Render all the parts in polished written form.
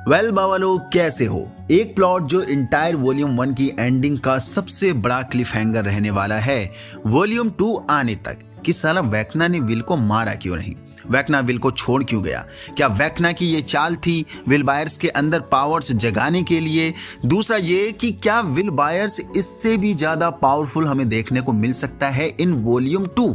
Well बाबा कैसे हो। एक प्लॉट जो इंटायर वॉल्यूम 1 की एंडिंग का सबसे बड़ा क्लिफ हैंगर रहने वाला है वॉल्यूम 2 आने तक कि साला वेक्ना ने विल को मारा क्यों नहीं, वेक्ना विल को छोड़ क्यों गया। क्या वेक्ना की ये चाल थी विल बायर्स के अंदर पावर्स जगाने के लिए। दूसरा ये कि क्या विल बायर्स इससे भी ज्यादा पावरफुल हमें देखने को मिल सकता है इन वॉल्यूम 2।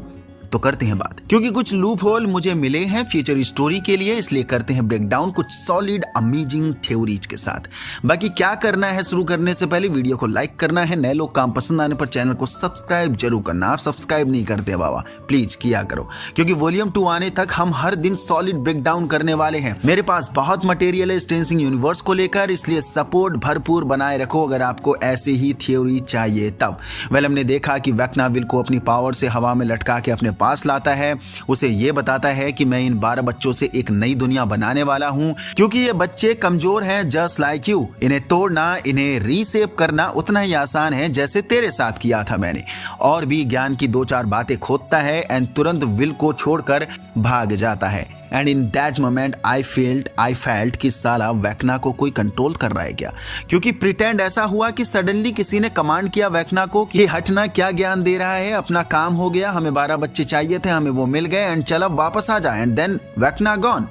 तो करते हैं बात, क्योंकि कुछ लूप होल मुझे मिले हैं फ्यूचर स्टोरी के लिए, इसलिए करते हैं ब्रेकडाउन कुछ सॉलिड अमेजिंग थ्योरीज के साथ। बाकी क्या करना है, शुरू करने से पहले वीडियो को लाइक करना है, नए लोग काम पसंद आने पर चैनल को सब्सक्राइब जरूर करना। आप सब्सक्राइब नहीं करते बाबा, प्लीज किया करो, क्योंकि वॉल्यूम 2 आने तक हम हर दिन सॉलिड ब्रेकडाउन करने वाले हैं। मेरे पास बहुत मटेरियल है स्टेंसिंग यूनिवर्स को लेकर, इसलिए सपोर्ट भरपूर बनाए रखो अगर आपको ऐसे ही थ्योरी चाहिए तब। हमने देखा कि वेक्ना विल को अपनी पावर से हवा में लटका के अपने पास लाता है, उसे ये बताता है कि मैं इन 12 बच्चों से एक नई दुनिया बनाने वाला हूं, क्योंकि ये बच्चे कमजोर हैं जस्ट लाइक यू। इन्हें तोड़ना, इन्हें रीसेप करना उतना ही आसान है जैसे तेरे साथ किया था मैंने। और भी ज्ञान की 2-4 बातें खोदता है एंड तुरंत विल को छोड़कर भाग जाता है। And in that moment I felt कि साला वेक्ना को कोई कंट्रोल कर रहा है क्या, क्योंकि प्रिटेंड ऐसा हुआ कि सडनली किसी ने कमांड किया वेक्ना को कि हटना, क्या ज्ञान दे रहा है, अपना काम हो गया, हमें 12 बच्चे चाहिए थे, हमें वो मिल गए एंड चल अब वापस आ जाए। And then Vecna gone.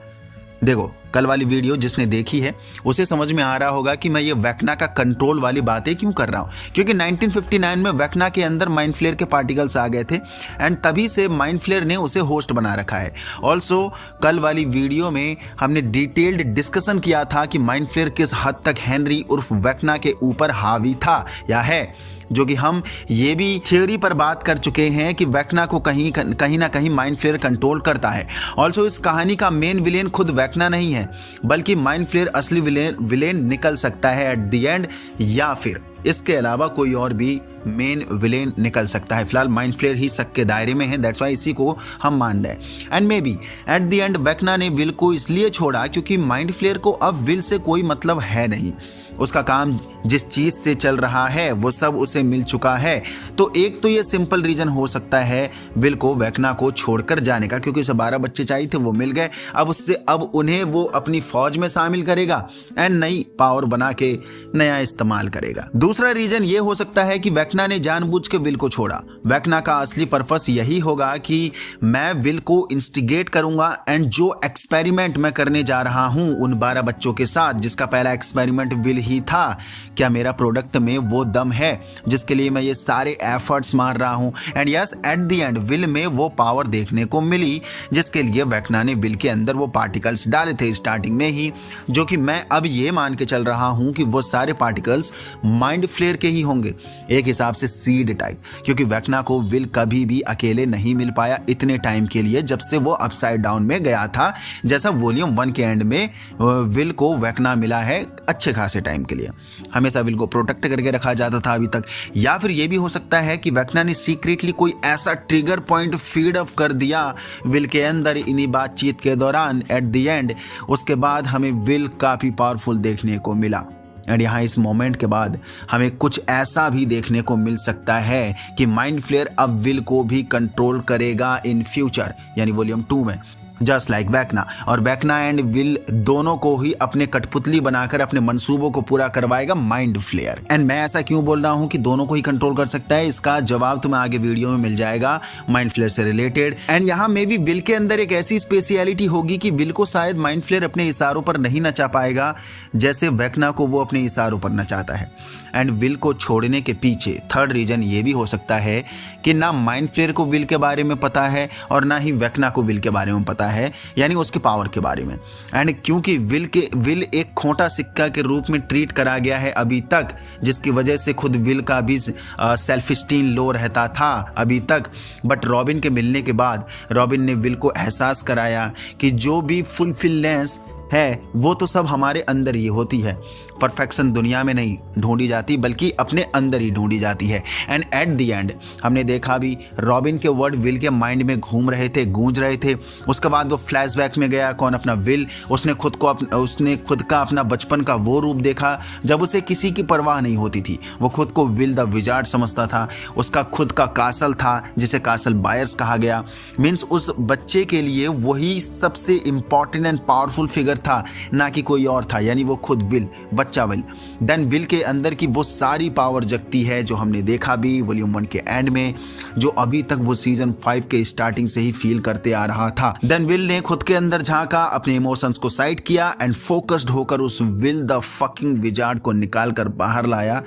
देखो कल वाली वीडियो जिसने देखी है उसे समझ में आ रहा होगा कि मैं ये वेक्ना का कंट्रोल वाली बातें क्यों कर रहा हूँ, क्योंकि 1959 में वेक्ना के अंदर माइंड फ्लेयर के पार्टिकल्स आ गए थे एंड तभी से माइंड फ्लेयर ने उसे होस्ट बना रखा है। ऑल्सो कल वाली वीडियो में हमने डिटेल्ड डिस्कशन किया था कि माइंड फ्लेयर किस हद तक हेनरी उर्फ वेक्ना के ऊपर हावी था या है, जो कि हम ये भी थ्योरी पर बात कर चुके हैं कि वेक्ना को कहीं ना कहीं माइंड फ्लेयर कंट्रोल करता है। ऑल्सो इस कहानी का मेन विलेन खुद वेक्ना नहीं है, बल्कि माइंड फ्लेयर असली विलेन निकल सकता है एट द एंड, या फिर इसके अलावा कोई और भी मेन विलेन निकल सकता है। फिलहाल माइंड फ्लेयर ही शक के दायरे में है, दैट्स वाई इसी को हम मान रहे हैं। And may be eight the and वेक्ना ने विल को इसलिए छोड़ा क्योंकि माइंड फ्लेयर को अब विल से कोई मतलब है नहीं, उसका काम जिस चीज से चल रहा है वो सब उसे मिल चुका है। तो एक तो ये सिंपल रीजन हो सकता है विल को वेक्ना को छोड़कर जाने का, क्योंकि उसे 12 बच्चे चाहिए थे, वो मिल गए, अब उन्हें वो अपनी फौज में शामिल करेगा एंड नई पावर बना के नया इस्तेमाल करेगा। दूसरा रीजन ये हो सकता है कि वेक्ना ने जानबूझ के विल को छोड़ा। वेक्ना का असली पर्पस यही होगा कि मैं विल को इंस्टिगेट करूंगा एंड जो एक्सपेरिमेंट मैं करने जा रहा हूं उन 12 बच्चों के साथ, जिसका पहला एक्सपेरिमेंट विल ही था, क्या मेरा प्रोडक्ट में वो दम है जिसके लिए मैं ये सारे एफर्ट्स मार रहा हूं। And yes, eight the and will में वो पावर देखने को मिली जिसके लिए वेक्ना ने विल के अंदर वो पार्टिकल्स डाले थे स्टार्टिंग में ही, जो कि मैं अब ये मान के चल रहा हूं कि वो सारे पार्टिकल्स माइंड फ्लेयर के ही होंगे, एक हिसाब से सीड टाइप, क्योंकि वेक्ना को विल कभी भी अकेले नहीं मिल पाया इतने टाइम के लिए जब से वो अपसाइड डाउन में गया था, जैसा वॉल्यूम 1 के एंड में विल को वेक्ना मिला है अच्छे खासे टाइम के लिए। हमेशा विल को प्रोटेक्ट करके रखा जाता था अभी तक। या फिर ये भी हो सकता है कि वेक्ना ने सीक्रेटली कोई ऐसा ट्रिगर पॉइंट फीड अप कर दिया विल के अंदर इन्हीं बातचीत के दौरान, एट द एंड उसके बाद हमें विल काफी पावरफुल देखने को मिला। एंड यहाँ इस मोमेंट के बाद हमें कुछ ऐसा भी देखने को मिल सकता है कि माइंड फ्लेयर अब विल को भी कंट्रोल करेगा इन फ्यूचर, यानी वॉल्यूम 2 में, जस्ट लाइक वेक्ना। और वेक्ना एंड विल दोनों को ही अपने कठपुतली बनाकर अपने मंसूबों को पूरा करवाएगा माइंड फ्लेयर। एंड मैं ऐसा क्यों बोल रहा हूं कि दोनों को ही कंट्रोल कर सकता है, इसका जवाब तुम्हें आगे वीडियो में मिल जाएगा माइंड फ्लेयर से रिलेटेड। एंड यहाँ मे बी विल के अंदर एक ऐसी स्पेशलिटी होगी कि विल को शायद माइंड फ्लेयर अपने इशारों पर नहीं नचा पाएगा जैसे वेक्ना को वो अपने इशारों पर नचाता है। एंड विल को छोड़ने के पीछे थर्ड रीजन ये भी हो सकता है कि ना माइंड फ्लेयर को विल के बारे में पता है और ना ही वेक्ना को विल के बारे में पता है, यानी उसकी पावर के बारे में। एंड क्योंकि विल एक खोटा सिक्का के रूप में ट्रीट करा गया है अभी तक, जिसकी वजह से खुद विल का भी सेल्फ स्टीम लो रहता था अभी तक, बट रॉबिन के मिलने के बाद रॉबिन ने विल को एहसास कराया कि जो भी फुलफिलनेस है वो तो सब हमारे अंदर ही होती है, परफेक्शन दुनिया में नहीं ढूंढी जाती बल्कि अपने अंदर ही ढूंढी जाती है। एंड एट द एंड हमने देखा भी रॉबिन के वर्ड विल के माइंड में घूम रहे थे, गूंज रहे थे। उसके बाद वो फ्लैशबैक में गया, कौन, अपना विल। उसने खुद का अपना बचपन का वो रूप देखा जब उसे किसी की परवाह नहीं होती थी, वो खुद को विल द विजार्ड समझता था। उसका खुद का कासल था जिसे कासल बायर्स कहा गया। मीन्स उस बच्चे के लिए वही सबसे important and powerful figure figure था, ना कि कोई और था, यानी वो खुद विल, बच्चा विल। देन विल के अंदर की वो सारी पावर जगती है जो हमने देखा भी वॉल्यूम 1 के एंड में, जो अभी तक वो सीजन 5 के स्टार्टिंग से ही फील करते आ रहा था। देन विल ने खुद के अंदर झांका, अपने इमोशंस को साइड किया एंड फोकस्ड होकर उस विल द फकिंग विजार्ड को निकाल कर बाहर लाया,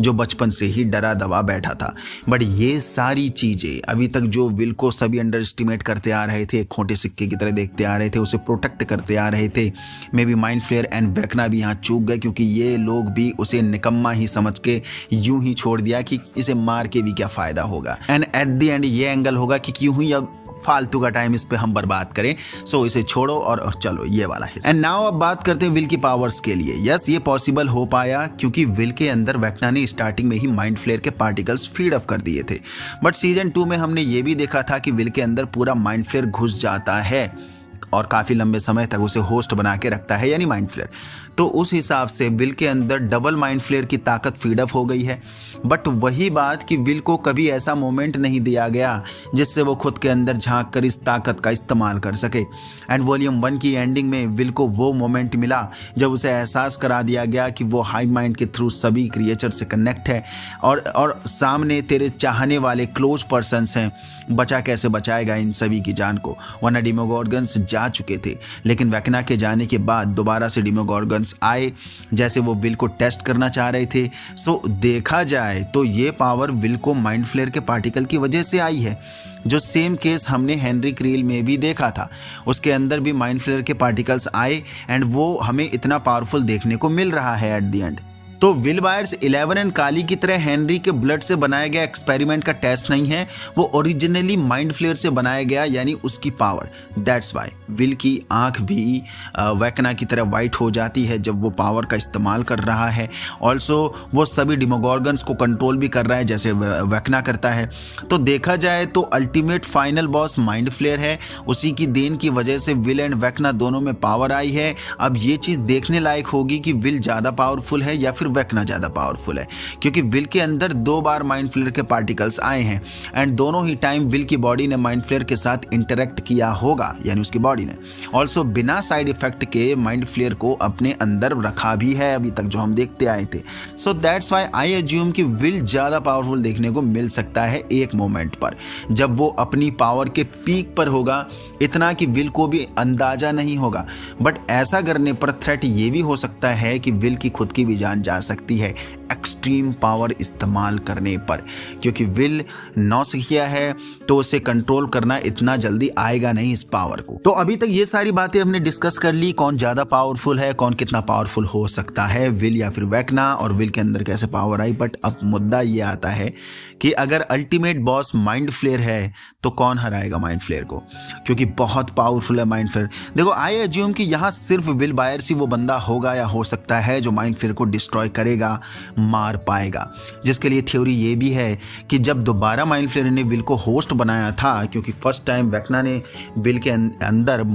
जो बचपन से ही डरा दबा बैठा था। बट ये सारी चीजें अभी तक जो विल को सभी अंडर एस्टिमेट करते आ रहे थे, खोटे सिक्के की तरह देखते आ रहे थे, उसे प्रोटेक्ट करते आ रहे थे, maybe mind flayer and Vecna भी यहाँ चूक गए, क्योंकि ये लोग भी उसे निकम्मा ही समझ के यूं ही छोड़ दिया कि इसे मार के भी क्या फायदा होगा। एंड एट द एंड ये एंगल होगा कि क्यों ही अब फालतू का टाइम इस पे हम बर्बाद करें, सो इसे छोड़ो और चलो ये वाला है। एंड नाउ अब बात करते हैं विल की पावर्स के लिए। यस, ये पॉसिबल हो पाया क्योंकि विल के अंदर वेकना ने स्टार्टिंग में ही माइंड फ्लेयर के पार्टिकल्स फीड अप कर दिए थे। बट सीजन 2 में हमने ये भी देखा था कि विल के अंदर पूरा माइंड फ्लेयर घुस जाता है और काफ़ी लंबे समय तक उसे होस्ट बना के रखता है, यानी माइंड फ्लेयर। तो उस हिसाब से विल के अंदर डबल माइंड फ्लेयर की ताकत फीडअप हो गई है। बट वही बात कि विल को कभी ऐसा मोमेंट नहीं दिया गया जिससे वो खुद के अंदर झांक कर इस ताकत का इस्तेमाल कर सके। एंड वॉल्यूम 1 की एंडिंग में विल को वो मोमेंट मिला जब उसे एहसास करा दिया गया कि वो हाई माइंड के थ्रू सभी क्रिएचर से कनेक्ट है और सामने तेरे चाहने वाले क्लोज पर्सन्स हैं, बचा कैसे बचाएगा इन सभी की जान को, वरना डेमोगोर्गन्स जा चुके थे। लेकिन वेकना के जाने के बाद दोबारा से डेमोगोर्गन्स आए, जैसे वो विल को टेस्ट करना चाह रहे थे। सो देखा जाए तो ये पावर विल को माइंड फ्लेयर के पार्टिकल की वजह से आई है, जो सेम केस हमने हेनरी क्रील में भी देखा था। उसके अंदर भी माइंड फ्लेयर के पार्टिकल्स आए एंड वो हमें इतना पावरफुल देखने को मिल रहा है एट द एंड। तो विल बायर्स 11 एंड काली की तरह हेनरी के ब्लड से बनाया गया एक्सपेरिमेंट का टेस्ट नहीं है, वो ओरिजिनली माइंड फ्लेयर से बनाया गया, यानी उसकी पावर। दैट्स वाई विल की आंख भी वेकना की तरह वाइट हो जाती है जब वो पावर का इस्तेमाल कर रहा है। ऑल्सो वो सभी डेमोगोर्गन्स को कंट्रोल भी कर रहा है जैसे वेकना करता है। तो देखा जाए तो ultimate final boss mind flayer है, उसी की देन की वजह से विल एंड वेकना दोनों में पावर आई है। अब ये चीज़ देखने लायक होगी कि विल ज़्यादा पावरफुल है या फिर वेकना ज़्यादा पावरफुल है, क्योंकि विल के अंदर 2 बार माइंड फ्लेयर के पार्टिकल्स आए हैं एंड दोनों ही टाइम विल की बॉडी ने माइंड फ्लेयर के साथ इंटरेक्ट किया होगा, यानी उसकी बॉडी ने ऑल्सो बिना साइड इफेक्ट के माइंड फ्लेयर को अपने अंदर रखा भी है अभी तक, जो हम देखते आए थे। So that's why I assume कि विल ज़्यादा पावरफुल देखने को मिल सकता है एक मोमेंट पर, जब वो अपनी पावर के पीक पर होगा, इतना कि विल को भी अंदाजा नहीं होगा। बट ऐसा करने पर थ्रेट ये भी हो सकता है कि विल की खुद की भी जान जा सकती है एक्सट्रीम पावर इस्तेमाल करने पर, क्योंकि विल नौसिखिया है तो उसे कंट्रोल करना इतना जल्दी आएगा नहीं इस पावर को। तो अभी तक ये सारी बातें हमने डिस्कस कर ली, कौन ज़्यादा पावरफुल है, कौन कितना पावरफुल हो सकता है, विल या फिर वेकना, और विल के अंदर कैसे पावर आई। बट अब मुद्दा ये आता है कि अगर अल्टीमेट बॉस माइंड फ्लेयर है तो कौन हराएगा माइंड फ्लेयर को, क्योंकि बहुत पावरफुल है माइंड फ्लेयर। देखो, आई एज्यूम कि यहाँ सिर्फ विल बायर्स ही वो बंदा होगा या हो सकता है जो माइंड फ्लेयर को डिस्ट्रॉय करेगा, मार पाएगा। जिसके लिए थ्योरी ये भी है कि जब दोबारा माइंड फ्लेयर ने विल को होस्ट बनाया था, क्योंकि फर्स्ट टाइम वेकना ने विल के अंदर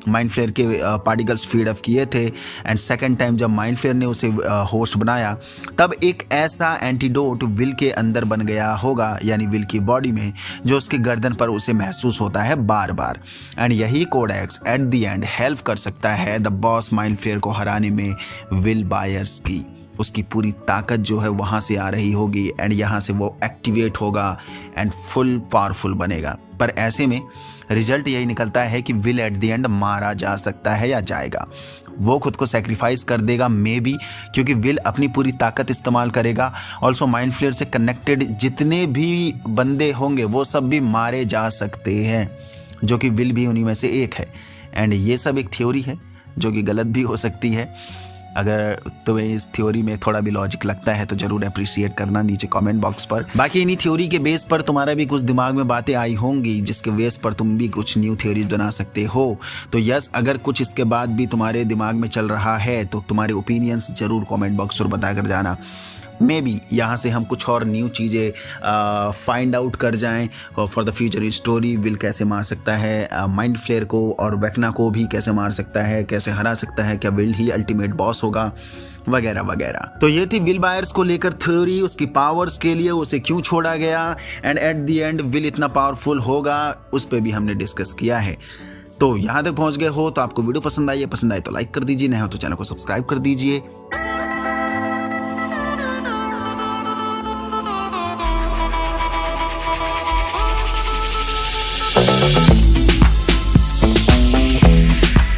माइंड फ्लेयर के पार्टिकल्स फीड अप किए थे एंड सेकंड टाइम जब माइंड फ्लेयर ने उसे होस्ट बनाया, तब एक ऐसा एंटीडोट विल के अंदर बन गया होगा, यानी विल की बॉडी में, जो उसकी गर्दन पर उसे महसूस होता है बार बार। एंड यही codex at the end help कर सकता है द बॉस माइंड फ्लेयर को हराने में विल बायर्स की। उसकी पूरी ताकत जो है वहाँ से आ रही होगी एंड यहाँ से वो एक्टिवेट होगा एंड फुल पावरफुल बनेगा। पर ऐसे में रिजल्ट यही निकलता है कि विल एट द एंड मारा जा सकता है या जाएगा। वो खुद को सेक्रीफाइस कर देगा मे बी, क्योंकि विल अपनी पूरी ताकत इस्तेमाल करेगा। ऑल्सो माइंड फ्लेयर से कनेक्टेड जितने भी बंदे होंगे वो सब भी मारे जा सकते हैं, जो कि विल भी उन्हीं में से एक है। एंड ये सब एक थ्योरी है जो कि गलत भी हो सकती है। अगर तुम्हें इस थ्योरी में थोड़ा भी लॉजिक लगता है तो जरूर अप्रिशिएट करना नीचे कमेंट बॉक्स पर। बाकी इन्हीं थ्योरी के बेस पर तुम्हारा भी कुछ दिमाग में बातें आई होंगी जिसके बेस पर तुम भी कुछ न्यू थ्योरी बना सकते हो। तो यस, अगर कुछ इसके बाद भी तुम्हारे दिमाग में चल रहा है तो तुम्हारे ओपिनियंस जरूर कमेंट बॉक्स पर बता कर जाना। मे बी यहाँ से हम कुछ और न्यू चीज़ें फाइंड आउट कर जाएं for the future story. Will कैसे मार सकता है माइंड फ्लेयर को, और वेकना को भी कैसे मार सकता है, कैसे हरा सकता है, क्या विल ही अल्टीमेट बॉस होगा, वगैरह वगैरह। तो ये थी विल बायर्स को लेकर थ्योरी, उसकी पावर्स के लिए उसे क्यों छोड़ा गया and eight the and will इतना पावरफुल होगा, उस पर भी हमने डिस्कस किया है। तो यहाँ तक पहुंच गए हो तो आपको वीडियो पसंद आई है, पसंद आए तो लाइक कर दीजिए, नहीं हो तो चैनल को सब्सक्राइब कर दीजिए।